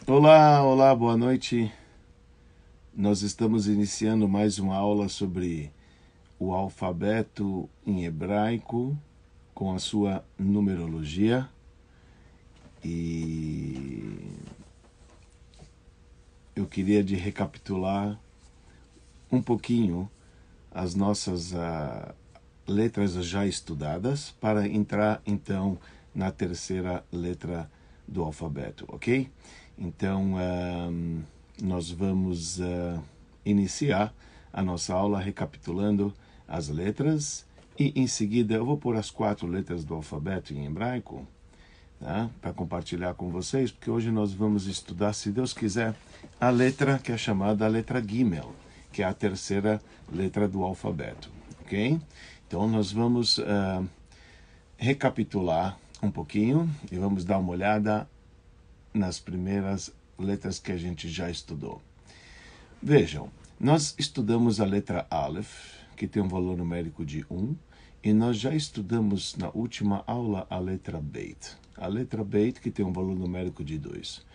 Olá, olá, boa noite. Nós estamos iniciando mais uma aula sobre o alfabeto em hebraico com a sua numerologia. E eu queria recapitular um pouquinho as nossas letras já estudadas para entrar então na terceira letra do alfabeto, ok? Então, nós vamos iniciar a nossa aula recapitulando as letras e em seguida eu vou pôr as 4 letras do alfabeto em hebraico, tá? Para compartilhar com vocês, porque hoje nós vamos estudar, se Deus quiser, a letra que é chamada a letra Gimel, que é a terceira letra do alfabeto, ok? Então nós vamos recapitular um pouquinho e vamos dar uma olhada nas primeiras letras que a gente já estudou. Vejam, nós estudamos a letra Aleph, que tem um valor numérico de 1, e nós já estudamos na última aula a letra Beit. A letra Beit, que tem um valor numérico de 2.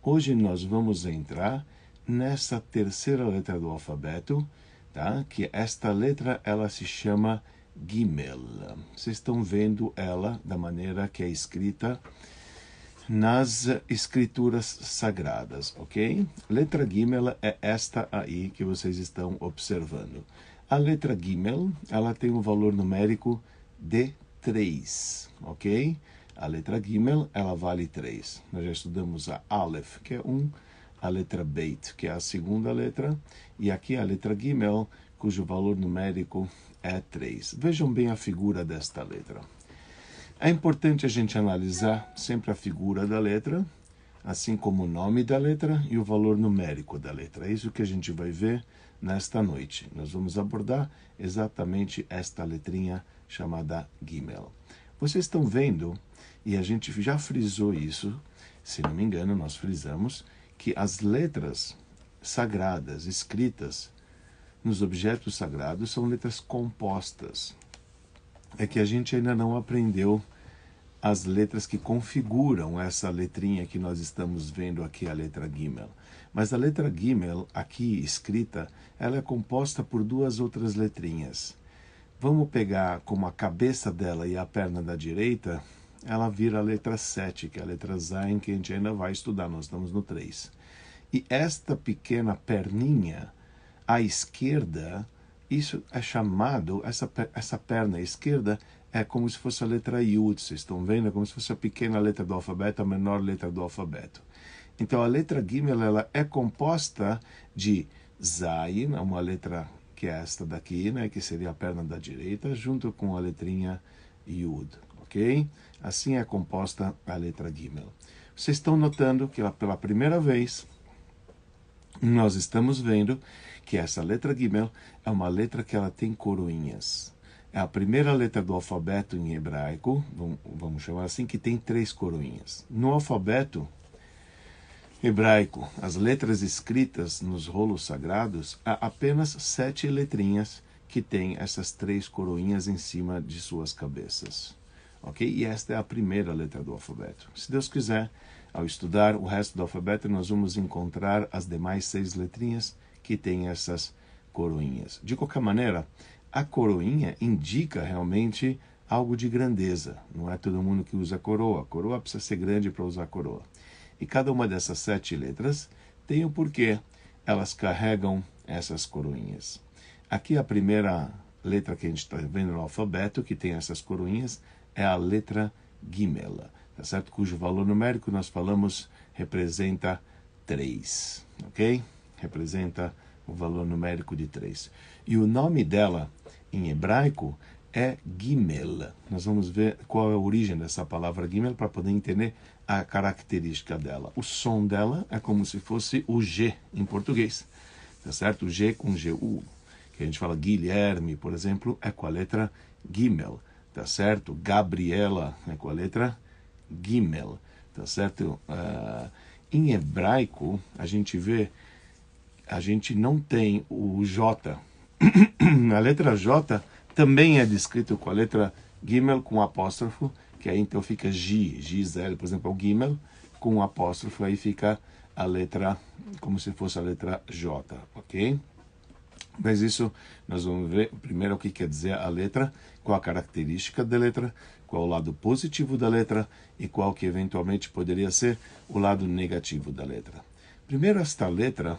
Hoje nós vamos entrar nessa terceira letra do alfabeto, tá? Que esta letra ela se chama Gimel. Vocês estão vendo ela da maneira que é escrita nas escrituras sagradas, ok? Letra Gimel é esta aí que vocês estão observando. A letra Gimel, ela tem um valor numérico de 3, ok? A letra Gimel, ela vale 3. Nós já estudamos a Aleph, que é 1, a letra Beit, que é a segunda letra, e aqui a letra Gimel, cujo valor numérico é 3. Vejam bem a figura desta letra. É importante a gente analisar sempre a figura da letra, assim como o nome da letra e o valor numérico da letra. É isso que a gente vai ver nesta noite. Nós vamos abordar exatamente esta letrinha chamada Gimel. Vocês estão vendo, e a gente já frisou isso, se não me engano, nós frisamos, que as letras sagradas escritas nos objetos sagrados são letras compostas. É que a gente ainda não aprendeu as letras que configuram essa letrinha que nós estamos vendo aqui, a letra Gimel. Mas a letra Gimel, aqui escrita, ela é composta por 2 outras letrinhas. Vamos pegar como a cabeça dela e a perna da direita, ela vira a letra 7, que é a letra Zayin, que a gente ainda vai estudar, nós estamos no 3. E esta pequena perninha, à esquerda, isso é chamado, essa perna esquerda é como se fosse a letra Yud, vocês estão vendo? É como se fosse a pequena letra do alfabeto, a menor letra do alfabeto. Então a letra Gimel ela é composta de Zayin, uma letra que é esta daqui, né, que seria a perna da direita, junto com a letrinha Yud, ok? Assim é composta a letra Gimel. Vocês estão notando que pela primeira vez nós estamos vendo que essa letra Gimel é uma letra que ela tem coroinhas. É a primeira letra do alfabeto em hebraico, vamos chamar assim, que tem 3 coroinhas. No alfabeto hebraico, as letras escritas nos rolos sagrados, há apenas 7 letrinhas que têm essas 3 coroinhas em cima de suas cabeças. Ok? E esta é a primeira letra do alfabeto. Se Deus quiser, ao estudar o resto do alfabeto, nós vamos encontrar as demais 6 letrinhas que têm essas coroinhas. De qualquer maneira, a coroinha indica realmente algo de grandeza. Não é todo mundo que usa coroa. A coroa precisa ser grande para usar coroa. E cada uma dessas 7 letras tem o porquê elas carregam essas coroinhas. Aqui a primeira letra que a gente está vendo no alfabeto, que tem essas coroinhas, é a letra Gimel, tá certo? Cujo valor numérico nós falamos representa 3, ok? Representa o valor numérico de 3. E o nome dela, em hebraico, é Gimel. Nós vamos ver qual é a origem dessa palavra Gimel para poder entender a característica dela. O som dela é como se fosse o G em português, tá certo? O G com G-U, que a gente fala Guilherme, por exemplo, é com a letra Gimel, tá certo? Gabriela é com a letra Gimel, tá certo? Em hebraico, a gente não tem o J. A letra J também é descrito com a letra Gimel com apóstrofo, que aí então fica Gizel, por exemplo, o Gimel com apóstrofo, aí fica a letra, como se fosse a letra J, ok? Mas isso nós vamos ver primeiro o que quer dizer a letra, qual a característica da letra, qual o lado positivo da letra e qual que eventualmente poderia ser o lado negativo da letra. Primeiro, esta letra,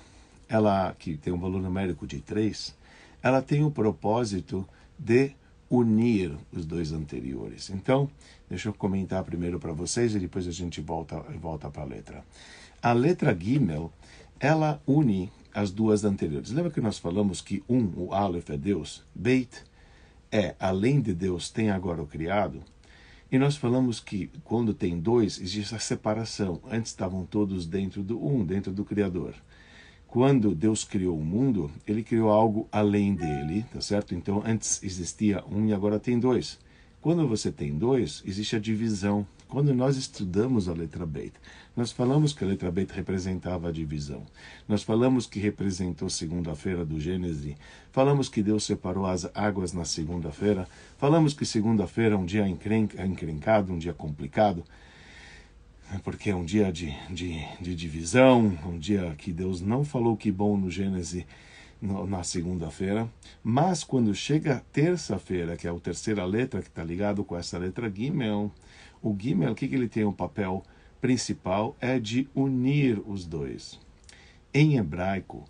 ela que tem um valor numérico de 3, ela tem o propósito de unir os dois anteriores. Então, deixa eu comentar primeiro para vocês e depois a gente volta para a letra. A letra Gimel, ela une as duas anteriores. Lembra que nós falamos que o Aleph é Deus, Beit é, além de Deus, tem agora o criado? E nós falamos que quando tem dois, existe a separação. Antes estavam todos dentro do dentro do Criador. Quando Deus criou o mundo, ele criou algo além dele, tá certo? Então, antes existia um e agora tem dois. Quando você tem dois, existe a divisão. Quando nós estudamos a letra Beit, nós falamos que a letra Beit representava a divisão. Nós falamos que representou segunda-feira do Gênesis. Falamos que Deus separou as águas na segunda-feira. Falamos que segunda-feira é um dia encrencado, um dia complicado, porque é um dia de divisão, um dia que Deus não falou que bom no Gênesis na segunda-feira, mas quando chega terça-feira, que é a terceira letra que está ligado com essa letra Gimel, o Gimel, o que ele tem o papel principal é de unir os dois. Em hebraico,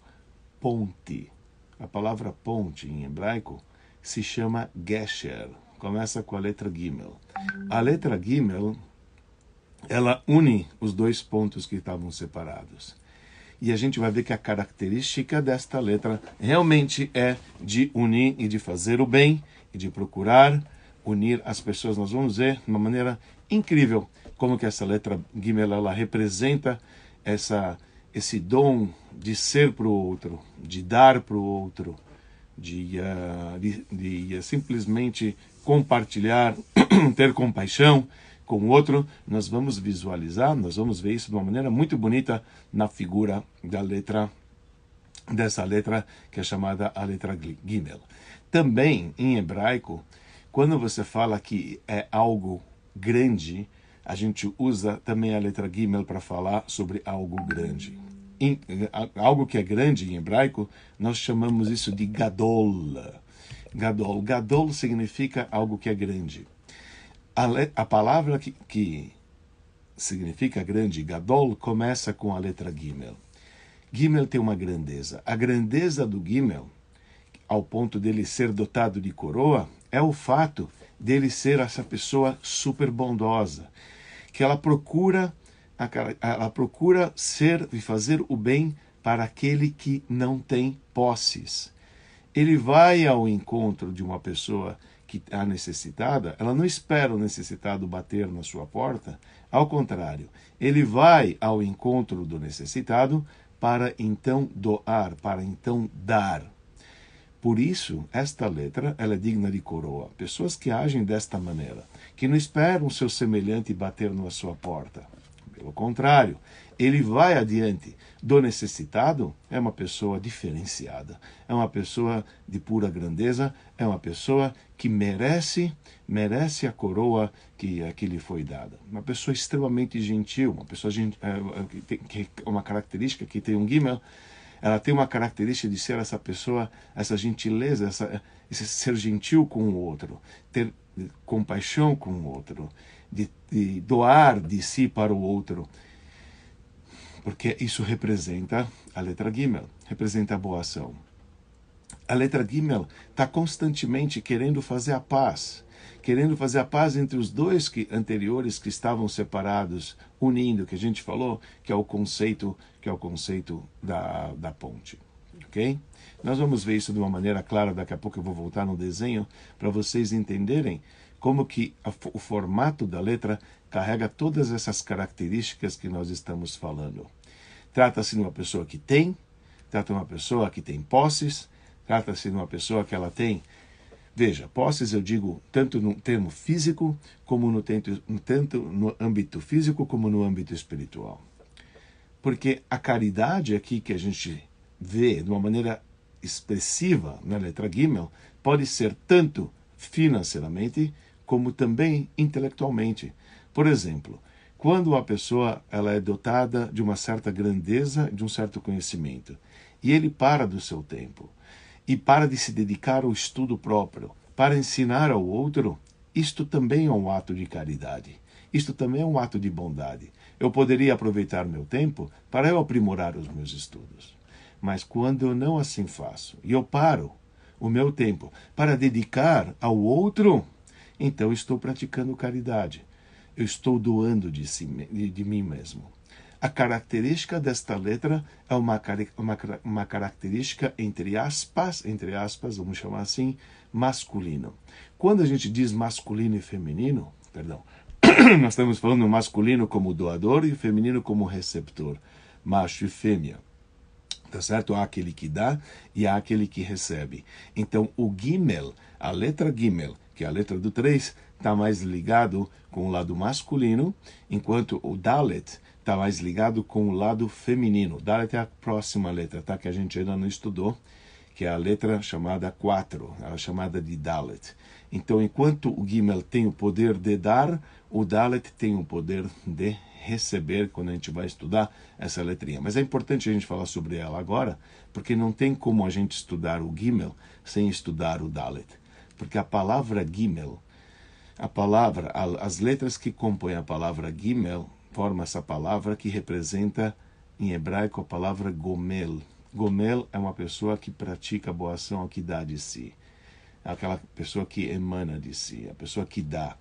ponte. A palavra ponte em hebraico se chama Gesher, começa com a letra Gimel. A letra Gimel, ela une os dois pontos que estavam separados. E a gente vai ver que a característica desta letra realmente é de unir e de fazer o bem e de procurar unir as pessoas. Nós vamos ver de uma maneira incrível como que essa letra Gimel ela representa esse dom de ser para o outro, de dar para o outro, de simplesmente compartilhar, ter compaixão com o outro. Nós vamos visualizar, nós vamos ver isso de uma maneira muito bonita na figura dessa letra que é chamada a letra Gimel. Também em hebraico, quando você fala que é algo grande, a gente usa também a letra Gimel para falar sobre algo grande. Algo que é grande em hebraico, nós chamamos isso de Gadol. Gadol. Gadol significa algo que é grande. A palavra que significa grande, Gadol, começa com a letra Gimel. Gimel tem uma grandeza. A grandeza do Gimel, ao ponto dele ser dotado de coroa, é o fato dele ser essa pessoa super bondosa, que ela procura ser e fazer o bem para aquele que não tem posses. Ele vai ao encontro de uma pessoa que está necessitada, ela não espera o necessitado bater na sua porta, ao contrário, ele vai ao encontro do necessitado para então doar, para então dar. Por isso, esta letra ela é digna de coroa. Pessoas que agem desta maneira, que não esperam o seu semelhante bater na sua porta. Pelo contrário, ele vai adiante do necessitado, é uma pessoa diferenciada, é uma pessoa de pura grandeza, é uma pessoa que merece a coroa que lhe foi dada. Uma pessoa extremamente gentil, uma pessoa que uma característica que tem um Gimel, ela tem uma característica de ser essa pessoa, essa gentileza, esse ser gentil com o outro, ter compaixão com o outro, de doar de si para o outro, porque isso representa a letra Gimel, representa a boa ação. A letra Gimel está constantemente querendo fazer a paz entre os dois anteriores que estavam separados, unindo, que a gente falou, que é o conceito da ponte. Ok? Nós vamos ver isso de uma maneira clara, daqui a pouco eu vou voltar no desenho, para vocês entenderem como que o formato da letra carrega todas essas características que nós estamos falando. Trata-se de uma pessoa que tem, trata-se de uma pessoa que tem posses, trata-se de uma pessoa que ela tem, veja, posses eu digo tanto no termo físico, como tanto no âmbito físico como no âmbito espiritual. Porque a caridade aqui que a gente vê de uma maneira expressiva na letra Gimel pode ser tanto financeiramente como também intelectualmente. Por exemplo, quando a pessoa ela é dotada de uma certa grandeza, de um certo conhecimento, e ele para do seu tempo, e para de se dedicar ao estudo próprio, para ensinar ao outro, isto também é um ato de caridade. Isto também é um ato de bondade. Eu poderia aproveitar meu tempo para eu aprimorar os meus estudos. Mas quando eu não assim faço, e eu paro o meu tempo para dedicar ao outro, então estou praticando caridade. Eu estou doando de mim mesmo. A característica desta letra é uma característica, entre aspas, vamos chamar assim, masculino. Quando a gente diz masculino e feminino, perdão, nós estamos falando masculino como doador e feminino como receptor, macho e fêmea. Tá certo? Há aquele que dá e há aquele que recebe. Então, o Gimel, a letra Gimel, que é a letra do 3, está mais ligado com o lado masculino, enquanto o Dalet está mais ligado com o lado feminino. Dalet é a próxima letra, tá? Que a gente ainda não estudou, que é a letra chamada 4, a chamada de Dalet. Então, enquanto o Gimel tem o poder de dar, o Dalet tem o poder de receber, quando a gente vai estudar essa letrinha. Mas é importante a gente falar sobre ela agora, porque não tem como a gente estudar o Gimel sem estudar o Dalet. Porque a palavra Gimel, as letras que compõem a palavra Gimel, formam essa palavra que representa, em hebraico, a palavra Gomel. Gomel é uma pessoa que pratica boa ação, que dá de si. Aquela pessoa que emana de si, a pessoa que dá.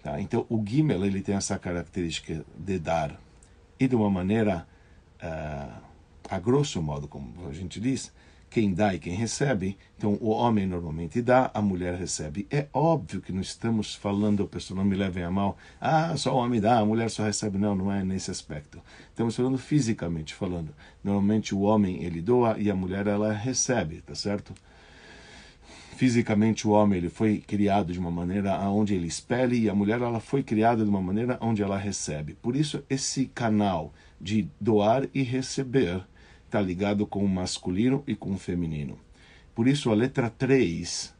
Tá? Então, o Gimel ele tem essa característica de dar. E de uma maneira, a grosso modo, como a gente diz, quem dá e quem recebe. Então, o homem normalmente dá, a mulher recebe. É óbvio que não estamos falando, a pessoa não me levem a mal, só o homem dá, a mulher só recebe. Não, não é nesse aspecto. Estamos falando fisicamente falando. Normalmente o homem ele doa e a mulher ela recebe, tá certo? Fisicamente o homem ele foi criado de uma maneira onde ele expele e a mulher ela foi criada de uma maneira onde ela recebe. Por isso esse canal de doar e receber está ligado com o masculino e com o feminino. Por isso a letra 3,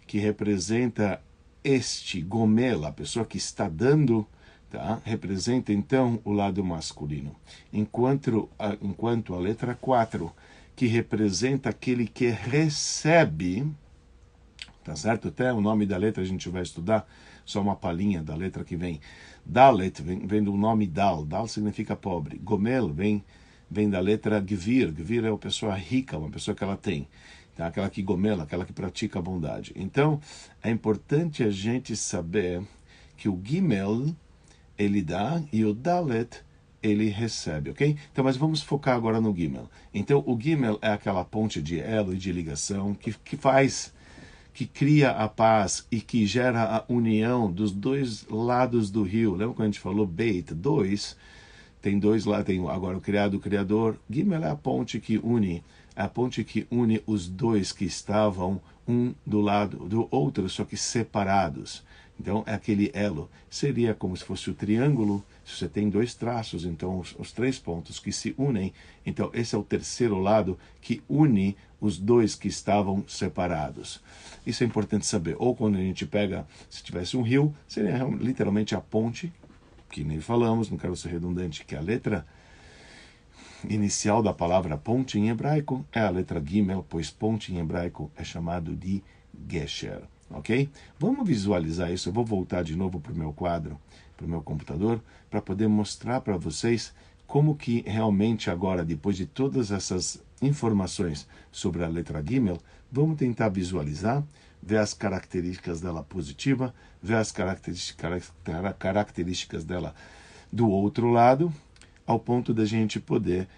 que representa este gomel, a pessoa que está dando, tá? Representa então o lado masculino. Enquanto a letra 4, que representa aquele que recebe, tá certo? Até o nome da letra a gente vai estudar, só uma palhinha da letra que vem. Dalet vem do nome Dal. Dal significa pobre. Gomel vem da letra Gvir. Gvir é uma pessoa rica, uma pessoa que ela tem. Tá? Aquela que gomela, aquela que pratica a bondade. Então, é importante a gente saber que o Gimel, ele dá, e o Dalet, ele recebe, ok? Então, mas vamos focar agora no Gimel. Então, o Gimel é aquela ponte de elo e de ligação que cria a paz e que gera a união dos dois lados do rio. Lembra quando a gente falou Beit? Tem dois lá, tem agora o criado, o criador. Gimel é a ponte que une os dois que estavam um do lado do outro, só que separados. Então, é aquele elo. Seria como se fosse o triângulo, se você tem dois traços, então os 3 pontos que se unem. Então, esse é o terceiro lado que une os dois que estavam separados. Isso é importante saber. Ou quando a gente pega, se tivesse um rio, seria literalmente a ponte, que nem falamos, não quero ser redundante, que a letra inicial da palavra ponte em hebraico é a letra Gimel, pois ponte em hebraico é chamado de Gesher. Ok? Vamos visualizar isso. Eu vou voltar de novo para o meu quadro, para o meu computador, para poder mostrar para vocês como que realmente agora, depois de todas essas informações sobre a letra Gimel, vamos tentar visualizar, ver as características dela positiva, ver as características dela do outro lado, ao ponto da gente poder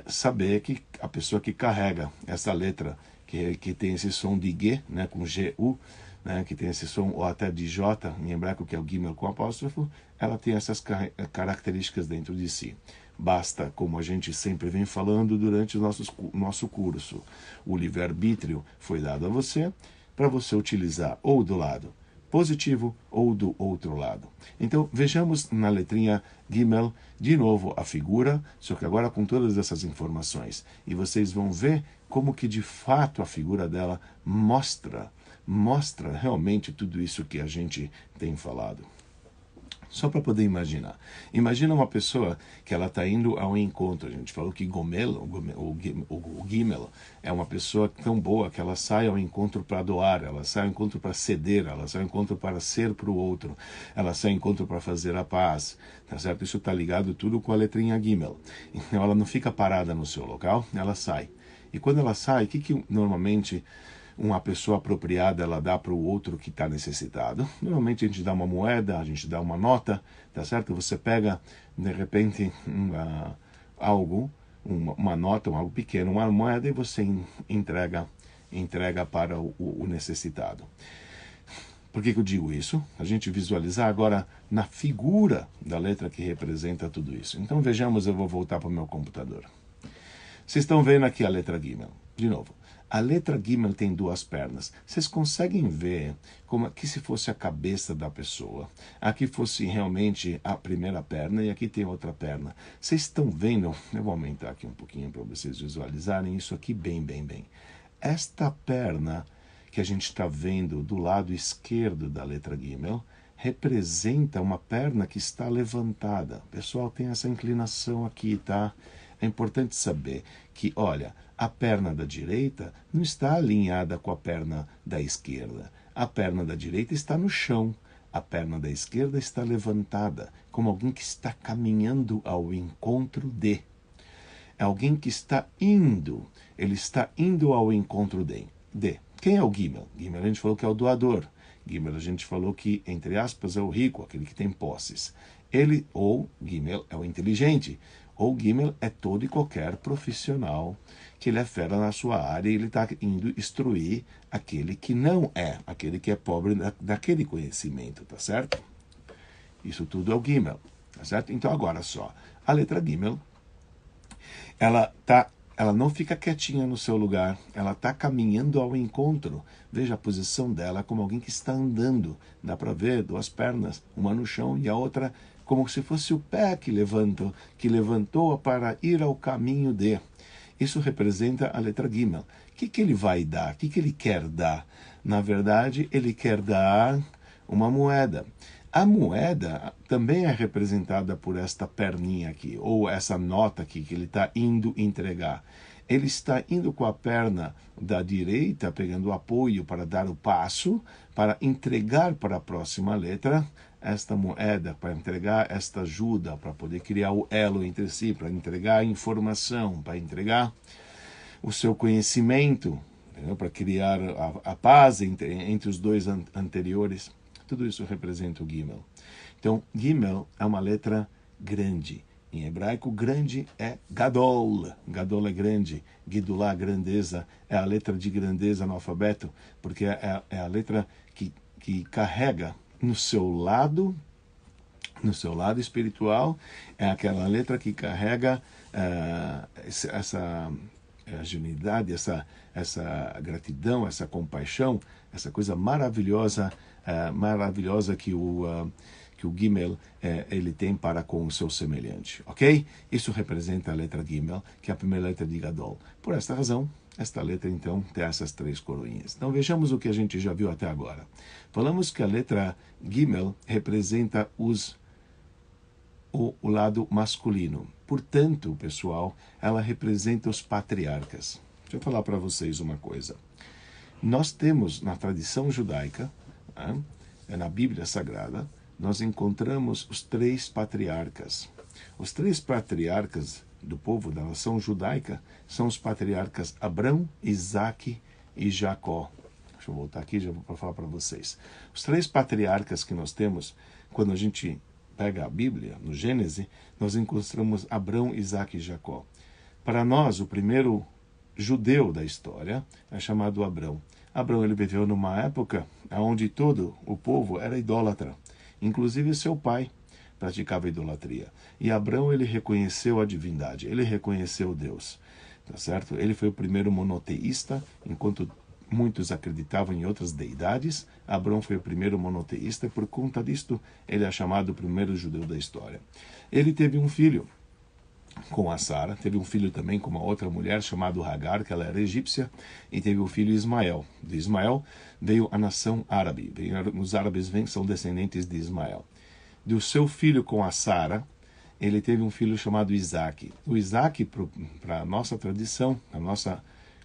saber que a pessoa que carrega essa letra, que tem esse som de G, né, com G-U, né, que tem esse som, ou até de J, em hebraico, que é o Gimel com apóstrofo, ela tem essas características dentro de si. Basta, como a gente sempre vem falando durante o nosso curso, o livre-arbítrio foi dado a você, para você utilizar ou do lado positivo ou do outro lado. Então, vejamos na letrinha Gimel, de novo a figura, só que agora com todas essas informações. E vocês vão ver como que de fato a figura dela mostra realmente tudo isso que a gente tem falado. Só para poder imaginar. Imagina uma pessoa que ela está indo ao encontro. A gente falou que o Gimel é uma pessoa tão boa que ela sai ao encontro para doar, ela sai ao encontro para ceder, ela sai ao encontro para ser para o outro, ela sai ao encontro para fazer a paz. Tá certo? Isso está ligado tudo com a letrinha Gimel. Então ela não fica parada no seu local, ela sai. E quando ela sai, o que normalmente uma pessoa apropriada ela dá para o outro que está necessitado? Normalmente a gente dá uma moeda, a gente dá uma nota, tá certo? Você pega, de repente, uma nota, algo pequeno, uma moeda e você entrega para o necessitado. Por que eu digo isso? A gente visualizar agora na figura da letra que representa tudo isso. Então vejamos, eu vou voltar para o meu computador. Vocês estão vendo aqui a letra Gimel. De novo. A letra Gimel tem duas pernas. Vocês conseguem ver como que se fosse a cabeça da pessoa. Aqui fosse realmente a primeira perna e aqui tem outra perna. Vocês estão vendo? Eu vou aumentar aqui um pouquinho para vocês visualizarem isso aqui bem. Esta perna que a gente está vendo do lado esquerdo da letra Gimel representa uma perna que está levantada. Pessoal, tem essa inclinação aqui, tá? É importante saber que, olha, a perna da direita não está alinhada com a perna da esquerda. A perna da direita está no chão. A perna da esquerda está levantada, como alguém que está caminhando ao encontro de. É alguém que está indo. Ele está indo ao encontro de. Quem é o Gimel? Gimel a gente falou que é o doador. Gimel a gente falou que, entre aspas, é o rico, aquele que tem posses. Ele, ou Gimel, é o inteligente. Ou Gimel é todo e qualquer profissional que ele é fera na sua área e ele está indo instruir aquele que não é, aquele que é pobre daquele conhecimento, tá certo? Isso tudo é o Gimel, tá certo? Então agora só, a letra Gimel, ela não fica quietinha no seu lugar, ela está caminhando ao encontro. Veja a posição dela como alguém que está andando. Dá para ver duas pernas, uma no chão e a outra como se fosse o pé que levantou para ir ao caminho de. Isso representa a letra Gimel. O que ele vai dar? O que ele quer dar? Na verdade, ele quer dar uma moeda. A moeda também é representada por esta perninha aqui, ou essa nota aqui que ele está indo entregar. Ele está indo com a perna da direita, pegando apoio para dar o passo, para entregar para a próxima letra esta moeda, para entregar esta ajuda, para poder criar o elo entre si, para entregar a informação, para entregar o seu conhecimento, entendeu? Para criar a paz entre os dois anteriores. Tudo isso representa o Gimel. Então, Gimel é uma letra grande. Em hebraico, grande é Gadol. Gadol é grande. Gidulá, grandeza, é a letra de grandeza no alfabeto, porque é a letra que carrega no seu lado espiritual, é aquela letra que carrega essa agilidade, essa gratidão, essa compaixão, essa coisa maravilhosa que o Gimel ele tem para com o seu semelhante, ok? Isso representa a letra Gimel, que é a primeira letra de Gadol. Por esta razão, esta letra, então, tem essas três coroinhas. Então, vejamos o que a gente já viu até agora. Falamos que a letra Gimel representa o lado masculino. Portanto, pessoal, ela representa os patriarcas. Deixa eu falar para vocês uma coisa. Nós temos, na tradição judaica, na Bíblia Sagrada, nós encontramos os três patriarcas. Os três patriarcas do povo da nação judaica são os patriarcas Abrão, Isaque e Jacó. Deixa eu voltar aqui já para falar para vocês. Os três patriarcas que nós temos, quando a gente pega a Bíblia, no Gênesis, nós encontramos Abrão, Isaque e Jacó. Para nós, o primeiro judeu da história é chamado Abrão. Abrão ele viveu numa época onde todo o povo era idólatra. Inclusive seu pai praticava idolatria. E Abrão ele reconheceu a divindade, ele reconheceu Deus, tá certo? Ele foi o primeiro monoteísta, enquanto muitos acreditavam em outras deidades. Abrão foi o primeiro monoteísta e por conta disto ele é chamado o primeiro judeu da história. Ele teve um filho com a Sara, teve um filho também com uma outra mulher chamada Hagar, que ela era egípcia, e teve o filho Ismael. De Ismael veio a nação árabe. Os árabes são descendentes de Ismael. do seu filho com a Sara, ele teve um filho chamado Isaac. O Isaac, para a nossa tradição,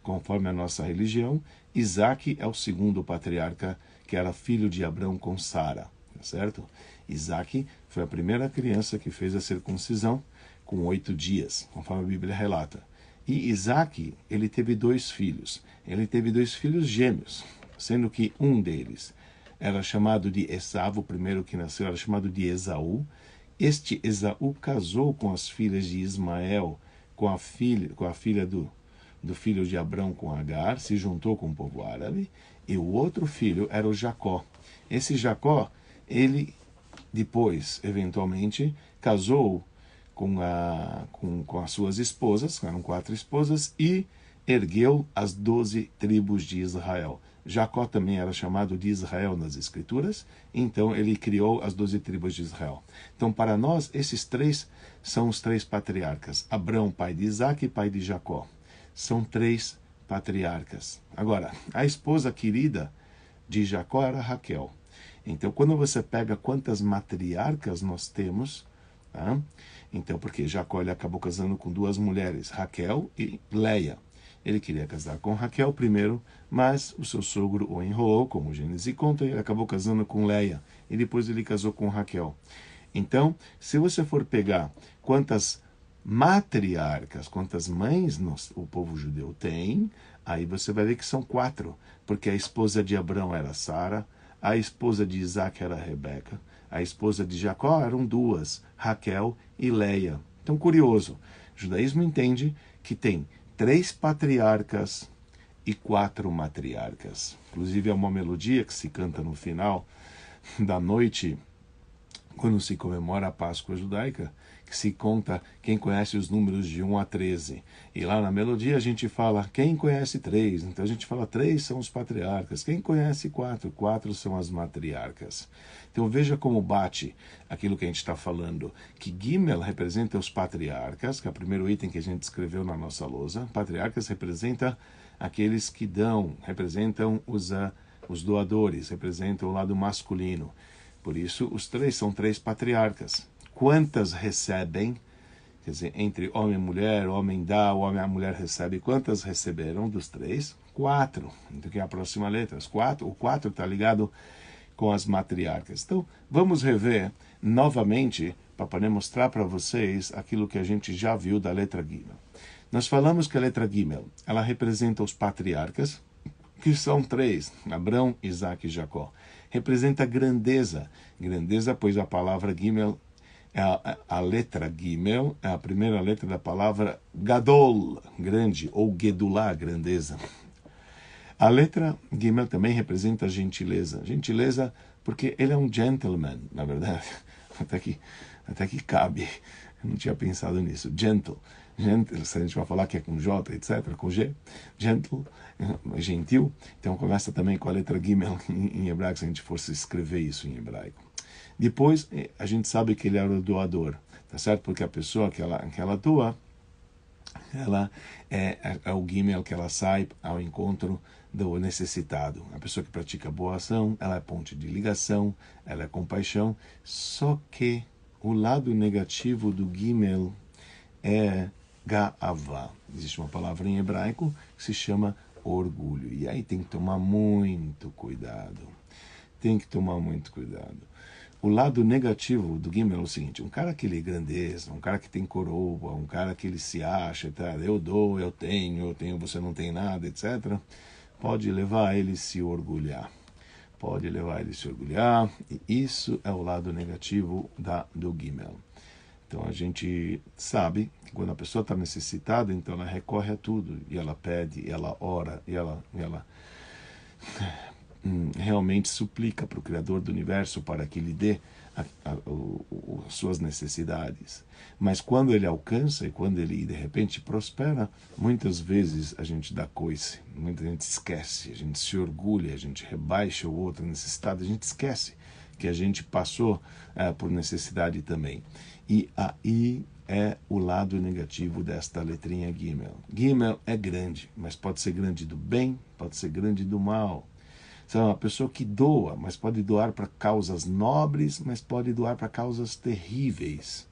conforme a nossa religião, Isaac é o segundo patriarca, que era filho de Abrão com Sara, certo? Isaac foi a primeira criança que fez a circuncisão com 8 dias, conforme a Bíblia relata. E Isaac, ele teve 2 filhos. Ele teve 2 filhos gêmeos, sendo que um deles era chamado de Esaú, o primeiro que nasceu era chamado de Esaú. Este Esaú casou com as filhas de Ismael, com a filha do filho de Abrão com Agar, se juntou com o povo árabe, e o outro filho era o Jacó. Esse Jacó, ele depois, eventualmente, casou com as suas esposas, eram 4 esposas, e ergueu as 12 tribos de Israel. Jacó também era chamado de Israel nas Escrituras, então ele criou as 12 tribos de Israel. Então, para nós, esses 3 são os 3 patriarcas. Abrão, pai de Isaac e pai de Jacó. São 3 patriarcas. Agora, a esposa querida de Jacó era Raquel. Então, quando você pega quantas matriarcas nós temos, tá? Então, porque Jacó ele acabou casando com 2 mulheres, Raquel e Leia. Ele queria casar com Raquel primeiro, mas o seu sogro o enrolou, como o Gênesis conta, e ele acabou casando com Leia. E depois ele casou com Raquel. Então, se você for pegar quantas matriarcas, quantas mães o povo judeu tem, aí você vai ver que são 4, porque a esposa de Abrão era Sara, a esposa de Isaac era Rebeca, a esposa de Jacó eram 2, Raquel e Leia. Então, curioso, o judaísmo entende que tem 3 patriarcas e 4 matriarcas. Inclusive, é uma melodia que se canta no final da noite, quando se comemora a Páscoa judaica, que se conta quem conhece os números de 1 a 13. E lá na melodia a gente fala, quem conhece 3? Então a gente fala, 3 são os patriarcas. Quem conhece 4? 4 são as matriarcas. Então veja como bate aquilo que a gente está falando, que Gimel representa os patriarcas, que é o primeiro item que a gente escreveu na nossa lousa. Patriarcas representa aqueles que dão, representam os doadores, representam o lado masculino. Por isso, os 3 são 3 patriarcas. Quantas recebem? Quer dizer, entre homem e mulher, o homem dá, a mulher recebe. Quantas receberam dos 3? 4. Então, que é a próxima letra. O 4 está ligado com as matriarcas. Então, vamos rever novamente para poder mostrar para vocês aquilo que a gente já viu da letra Gimel. Nós falamos que a letra Gimel, ela representa os patriarcas, que são 3, Abrão, Isaac e Jacó. Representa grandeza. Grandeza, pois a palavra Gimel, a letra Gimel é a primeira letra da palavra Gadol, grande, ou Gedulá, grandeza. A letra Gimel também representa gentileza. Gentileza porque ele é um gentleman, na verdade. Até que cabe. Eu não tinha pensado nisso. Gentle, se a gente vai falar que é com J, etc., com G. Gentle, gentil. Então começa também com a letra Gimel em hebraico, se a gente fosse escrever isso em hebraico. Depois, a gente sabe que ele era o doador, tá certo? Porque a pessoa que ela doa, ela é o Gimel que ela sai ao encontro do necessitado. A pessoa que pratica boa ação, ela é ponte de ligação, ela é compaixão. Só que o lado negativo do Gimel é Ga'avá. Existe uma palavra em hebraico que se chama orgulho. E aí tem que tomar muito cuidado. Tem que tomar muito cuidado. O lado negativo do Gimel é o seguinte, um cara que ele é grandeza, um cara que tem coroa, um cara que ele se acha, tá? Eu dou, eu tenho, você não tem nada, etc., pode levar ele a se orgulhar. Pode levar ele a se orgulhar, e isso é o lado negativo do Gimel. Então a gente sabe que quando a pessoa está necessitada, então ela recorre a tudo, e ela pede, e ela ora, e ela realmente suplica para o Criador do Universo para que lhe dê as suas necessidades. Mas quando ele alcança e quando ele de repente prospera, muitas vezes a gente dá coice, muita gente esquece, a gente se orgulha, a gente rebaixa o outro necessitado, a gente esquece que a gente passou por necessidade também. E aí é o lado negativo desta letrinha Gimel. Gimel é grande, mas pode ser grande do bem, pode ser grande do mal. Então, uma pessoa que doa, mas pode doar para causas nobres, mas pode doar para causas terríveis.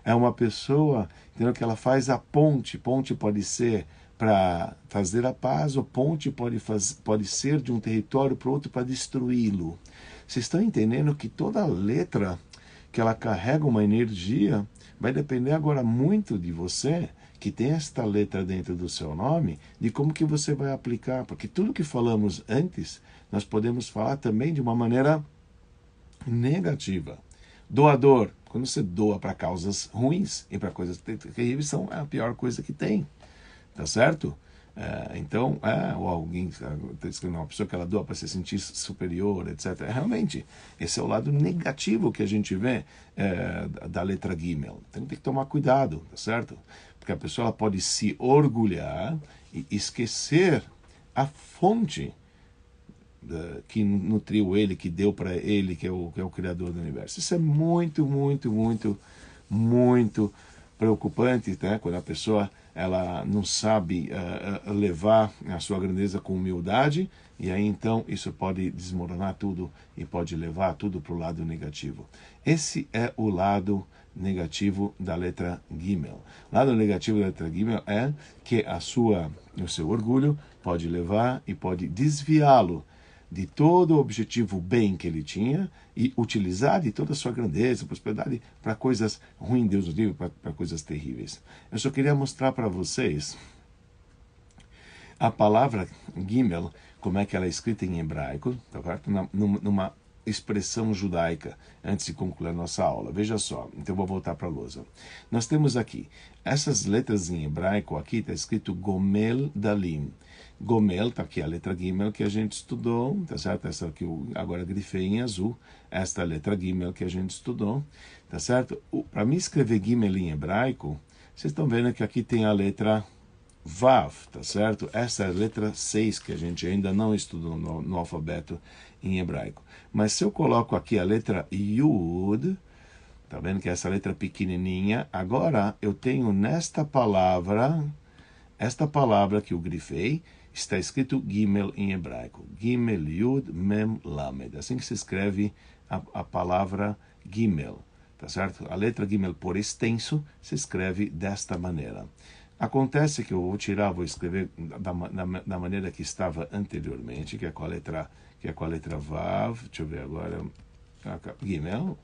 É uma pessoa, entendeu, que ela faz a ponte. Ponte pode ser para fazer a paz, ou ponte pode ser de um território para o outro para destruí-lo. Vocês estão entendendo que toda letra que ela carrega uma energia vai depender agora muito de você, que tem esta letra dentro do seu nome, de como que você vai aplicar. Porque tudo que falamos antes, nós podemos falar também de uma maneira negativa. Doador, quando você doa para causas ruins e para coisas terríveis, são a pior coisa que tem. Tá certo? Então, ou alguém está escrevendo uma pessoa que ela doa para se sentir superior, etc. Realmente, esse é o lado negativo que a gente vê da letra Gimel. Então, tem que tomar cuidado, tá certo? Porque a pessoa ela pode se orgulhar e esquecer a fonte que nutriu ele, que deu para ele, que é o Criador do Universo. Isso é muito, muito, muito, muito preocupante, né? Quando a pessoa ela não sabe levar a sua grandeza com humildade, e aí então isso pode desmoronar tudo e pode levar tudo para o lado negativo. Esse é o lado negativo da letra Gimel. O lado negativo da letra Gimel é que o seu orgulho pode levar e pode desviá-lo de todo o objetivo bem que ele tinha e utilizar de toda a sua grandeza, prosperidade para coisas ruins, Deus nos livre, para coisas terríveis. Eu só queria mostrar para vocês a palavra Gimel, como é que ela é escrita em hebraico, tá certo? Numa expressão judaica, antes de concluir a nossa aula. Veja só, então eu vou voltar para a lousa. Nós temos aqui, essas letras em hebraico, aqui está escrito Gomel Dalim. Gomel, está aqui a letra Gimel que a gente estudou, tá certo? Essa que eu agora grifei em azul, esta é a letra Gimel que a gente estudou, tá certo? Para mim escrever Gimel em hebraico, vocês estão vendo que aqui tem a letra Vav, tá certo? Essa é a letra 6 que a gente ainda não estudou no alfabeto em hebraico. Mas se eu coloco aqui a letra Yud, tá vendo que essa letra pequenininha, agora eu tenho nesta palavra, esta palavra que eu grifei, está escrito Gimel em hebraico. Gimel Yud Mem Lamed. Assim que se escreve a palavra Gimel, tá certo? A letra Gimel por extenso se escreve desta maneira. Acontece que eu vou escrever da maneira que estava anteriormente, que é com a letra Vav. Deixa eu ver agora. Gimel.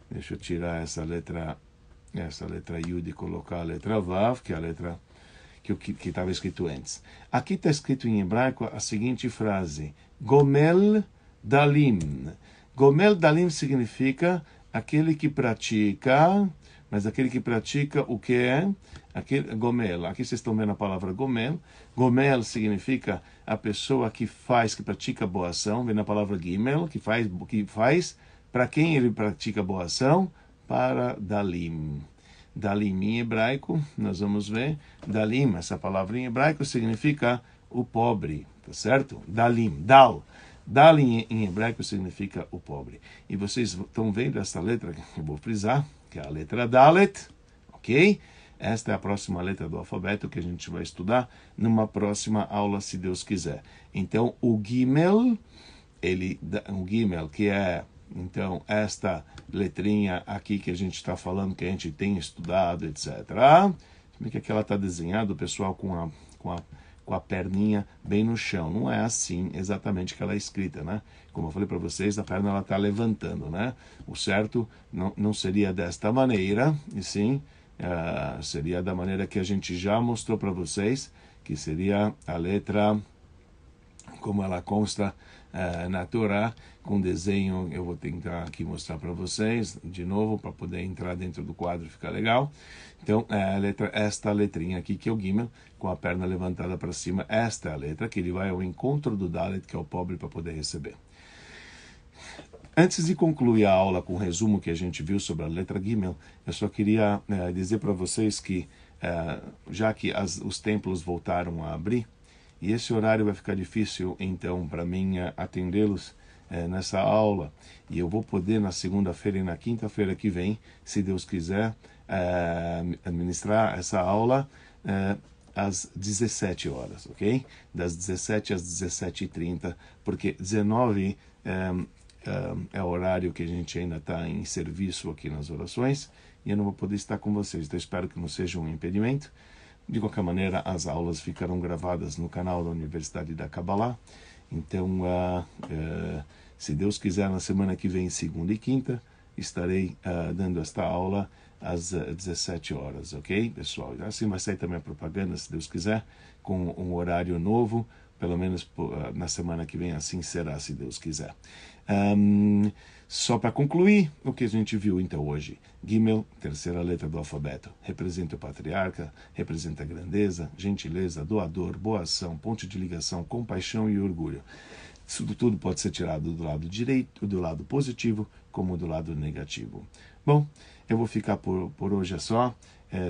Deixa eu tirar essa letra Yud e colocar a letra Vav, que é a letra que estava escrito antes. Aqui está escrito em hebraico a seguinte frase: Gomel Dalim. Gomel Dalim significa aquele que pratica, mas aquele que pratica o que é? Gomel. Aqui vocês estão vendo a palavra Gomel. Gomel significa a pessoa que pratica boa ação. Vem na palavra Gimel, que faz para quem ele pratica boa ação? Para Dalim. Dalim em hebraico, nós vamos ver. Dalim, essa palavra em hebraico significa o pobre, tá certo? Dalim, Dal. Dalim em hebraico significa o pobre. E vocês estão vendo essa letra que eu vou frisar, que é a letra Dalet, ok? Esta é a próxima letra do alfabeto que a gente vai estudar numa próxima aula, se Deus quiser. Então, o Gimel, que é, então, esta letrinha aqui que a gente está falando, que a gente tem estudado, etc. Como é que ela está desenhada, o pessoal com a perninha bem no chão. Não é assim exatamente que ela é escrita, né? Como eu falei para vocês, a perna ela está levantando, né? O certo não seria desta maneira, e sim seria da maneira que a gente já mostrou para vocês, que seria a letra como ela consta na Torá, com desenho. Eu vou tentar aqui mostrar para vocês de novo, para poder entrar dentro do quadro e ficar legal. Então, esta letrinha aqui, que é o Gimel, com a perna levantada para cima, esta é a letra que ele vai ao encontro do Dalet, que é o pobre, para poder receber. Antes de concluir a aula com o resumo que a gente viu sobre a letra Gimel, eu só queria dizer para vocês que, já que os templos voltaram a abrir, e esse horário vai ficar difícil, então, para mim atendê-los nessa aula, e eu vou poder na segunda-feira e na quinta-feira que vem, se Deus quiser, administrar essa aula às 17 horas, ok? Das 17 às 17h30, porque 19 é o horário que a gente ainda está em serviço aqui nas orações e eu não vou poder estar com vocês. Então, espero que não seja um impedimento. De qualquer maneira, as aulas ficarão gravadas no canal da Universidade da Kabbalah. Então, se Deus quiser, na semana que vem, segunda e quinta, estarei dando esta aula às 17 horas, ok, pessoal? Assim vai sair também a propaganda, se Deus quiser, com um horário novo, pelo menos na semana que vem, assim será, se Deus quiser. Só para concluir o que a gente viu então hoje. Gimel, terceira letra do alfabeto, representa o patriarca, representa a grandeza, gentileza, doador, boa ação, ponte de ligação, compaixão e orgulho. Isso tudo pode ser tirado do lado direito, do lado positivo, como do lado negativo. Bom, eu vou ficar por hoje só.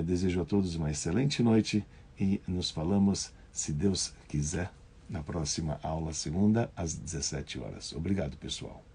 Desejo a todos uma excelente noite e nos falamos, se Deus quiser, na próxima aula, segunda, às 17 horas. Obrigado, pessoal.